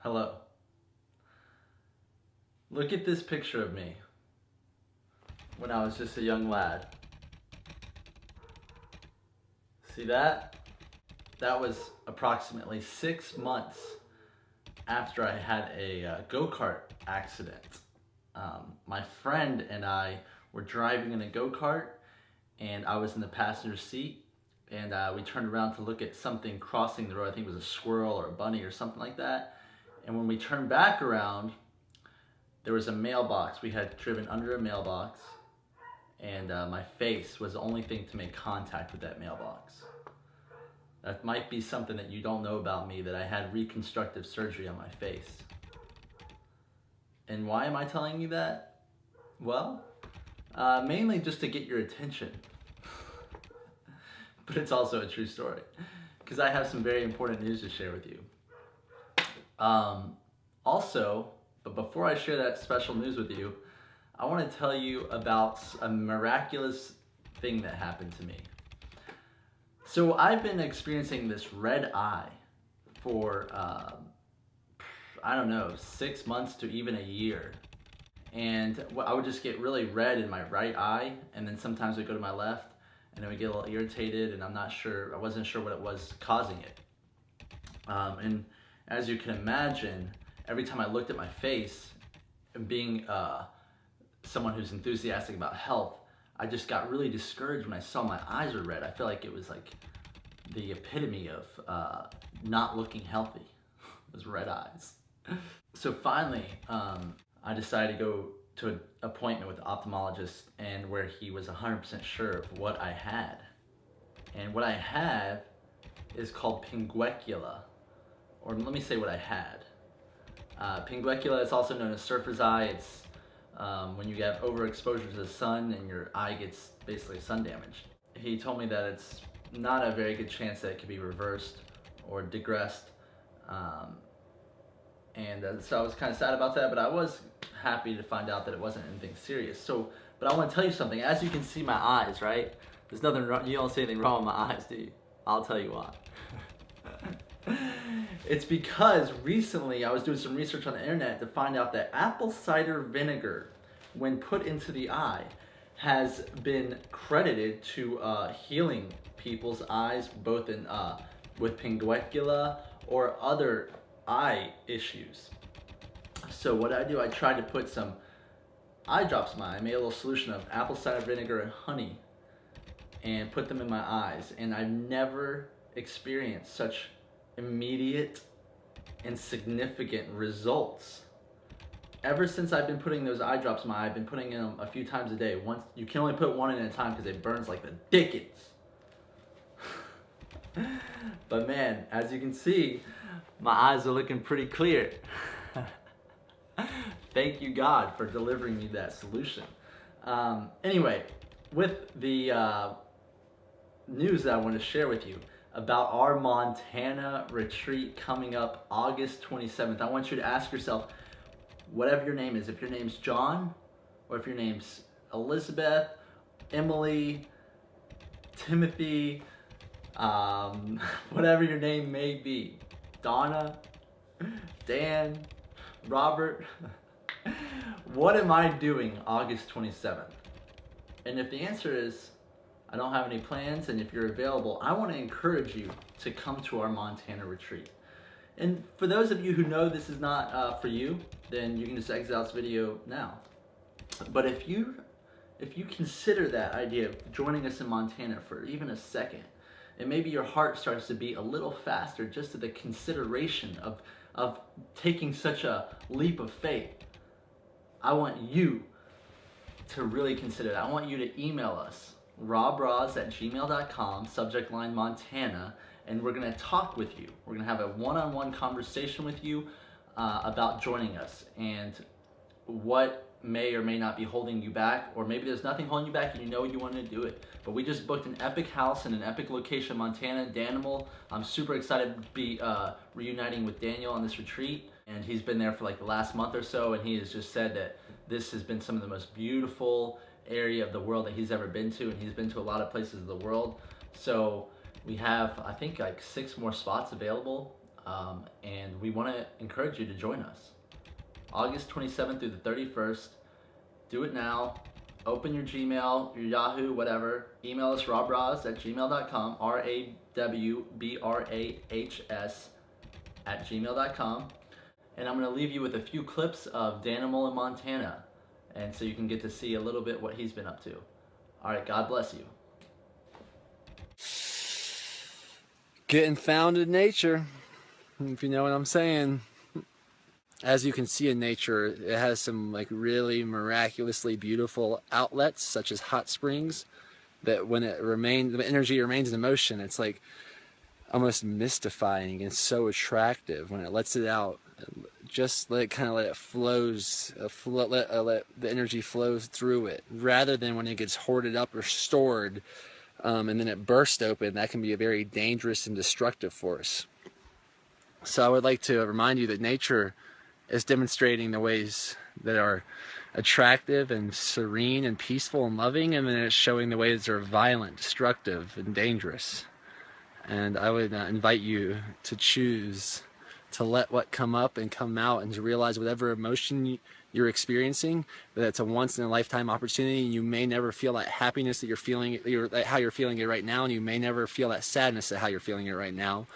Hello. Look at this picture of me when I was just a young lad. See that? That was approximately 6 months after I had a go-kart accident. My friend and I were driving in a go-kart and I was in the passenger seat, and we turned around to look at something crossing the road. I think it was a squirrel or a bunny or something like that. And when we turned back around, there was a mailbox. We had driven under a mailbox, and my face was the only thing to make contact with that mailbox. That might be something that you don't know about me, that I had reconstructive surgery on my face. And why am I telling you that? Well, mainly just to get your attention. But it's also a true story, because I have some very important news to share with you. But before I share that special news with you, I want to tell you about a miraculous thing that happened to me. So I've been experiencing this red eye for, I don't know, 6 months to even a year. And I would just get really red in my right eye, and then sometimes it would go to my left, and then we get a little irritated, and I wasn't sure what it was causing it. And as you can imagine, every time I looked at my face, and being someone who's enthusiastic about health, I just got really discouraged when I saw my eyes were red. I feel like it was like the epitome of not looking healthy. Those red eyes. So finally, I decided to go to an appointment with the ophthalmologist, and where he was 100% sure of what I had. And what I had is called pinguecula, or let me say what I had. Pinguecula is also known as surfer's eye. It's when you have overexposure to the sun and your eye gets basically sun damaged. He told me that it's not a very good chance that it could be reversed or digressed. So I was kind of sad about that, but I was happy to find out that it wasn't anything serious. But I want to tell you something. As you can see my eyes, right? There's nothing wrong. You don't see anything wrong with my eyes, do you? I'll tell you why. It's because recently I was doing some research on the internet to find out that apple cider vinegar, when put into the eye, has been credited to healing people's eyes, both in with pinguecula or other eye issues. So what I do, I tried to put some eye drops in my eye. I made a little solution of apple cider vinegar and honey and put them in my eyes, and I've never experienced such immediate and significant results. Ever since I've been putting those eye drops in my eye, I've been putting in them a few times a day. Once, you can only put one in at a time because it burns like the dickens. But man, as you can see, my eyes are looking pretty clear. Thank you, God, for delivering me that solution. Anyway, with the news that I want to share with you about our Montana retreat coming up August 27th, I want you to ask yourself, whatever your name is, if your name's John, or if your name's Elizabeth, Emily, Timothy, whatever your name may be, Donna, Dan, Robert, what am I doing August 27th? And if the answer is, I don't have any plans, and if you're available, I want to encourage you to come to our Montana retreat. And for those of you who know this is not for you, then you can just exit out this video now. But if you consider that idea of joining us in Montana for even a second, and maybe your heart starts to beat a little faster just at the consideration of taking such a leap of faith, I want you to really consider that. I want you to email us, rawbrahs@gmail.com, subject line Montana, and we're going to talk with you. We're going to have a one-on-one conversation with you about joining us, and what may or may not be holding you back, or maybe there's nothing holding you back and you know you want to do it. But we just booked an epic house in an epic location, Montana, Danimal. I'm super excited to be reuniting with Daniel on this retreat, and he's been there for like the last month or so, and he has just said that this has been some of the most beautiful area of the world that he's ever been to, and he's been to a lot of places of the world. So we have, I think, like 6 more spots available. and we want to encourage you to join us. August 27th through the 31st. Do it now. Open your Gmail, your Yahoo, whatever. Email us rawbrahs@gmail.com, RAWBRAHS@gmail.com. And I'm going to leave you with a few clips of Danimal in Montana, and so you can get to see a little bit what he's been up to. All right, God bless you. Getting found in nature, if you know what I'm saying. As you can see in nature, it has some like really miraculously beautiful outlets, such as hot springs, that when it remains, the energy remains in motion, it's like almost mystifying and so attractive. When it lets it out, just let it flows, let the energy flows through it, rather than when it gets hoarded up or stored, and then it bursts open. That can be a very dangerous and destructive force. So I would like to remind you that nature is demonstrating the ways that are attractive and serene and peaceful and loving, and then it's showing the ways that are violent, destructive, and dangerous. And I would invite you to choose to let what come up and come out, and to realize whatever emotion you're experiencing, that it's a once-in-a-lifetime opportunity, and you may never feel that happiness that you're feeling, how you're feeling it right now, and you may never feel that sadness at how you're feeling it right now.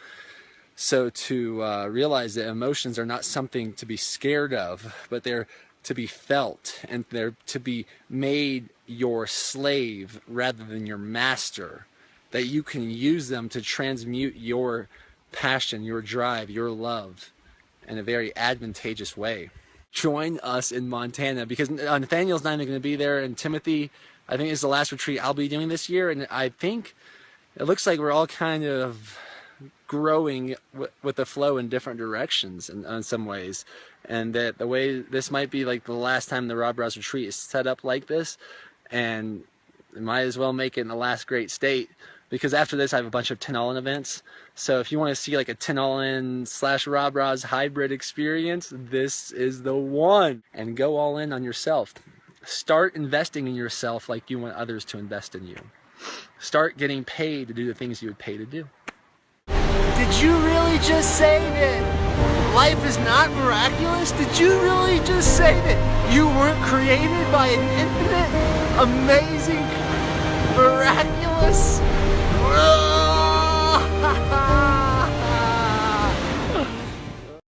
So to realize that emotions are not something to be scared of, but they're to be felt, and they're to be made your slave rather than your master. That you can use them to transmute your passion, your drive, your love in a very advantageous way. Join us in Montana, because Nathaniel's not even going to be there, and Timothy, I think, is the last retreat I'll be doing this year, and I think it looks like we're all kind of growing with the flow in different directions in some ways, and that the way this might be like the last time the RawBrahs retreat is set up like this, and it might as well make it in the last great state, because after this I have a bunch of 10 all-in events. So if you want to see like a 10 all-in / RawBrahs hybrid experience, this is the one. And go all in on yourself. Start investing in yourself like you want others to invest in you. Start getting paid to do the things you would pay to do. Did you really just say that life is not miraculous? Did you really just say that you weren't created by an infinite, amazing, miraculous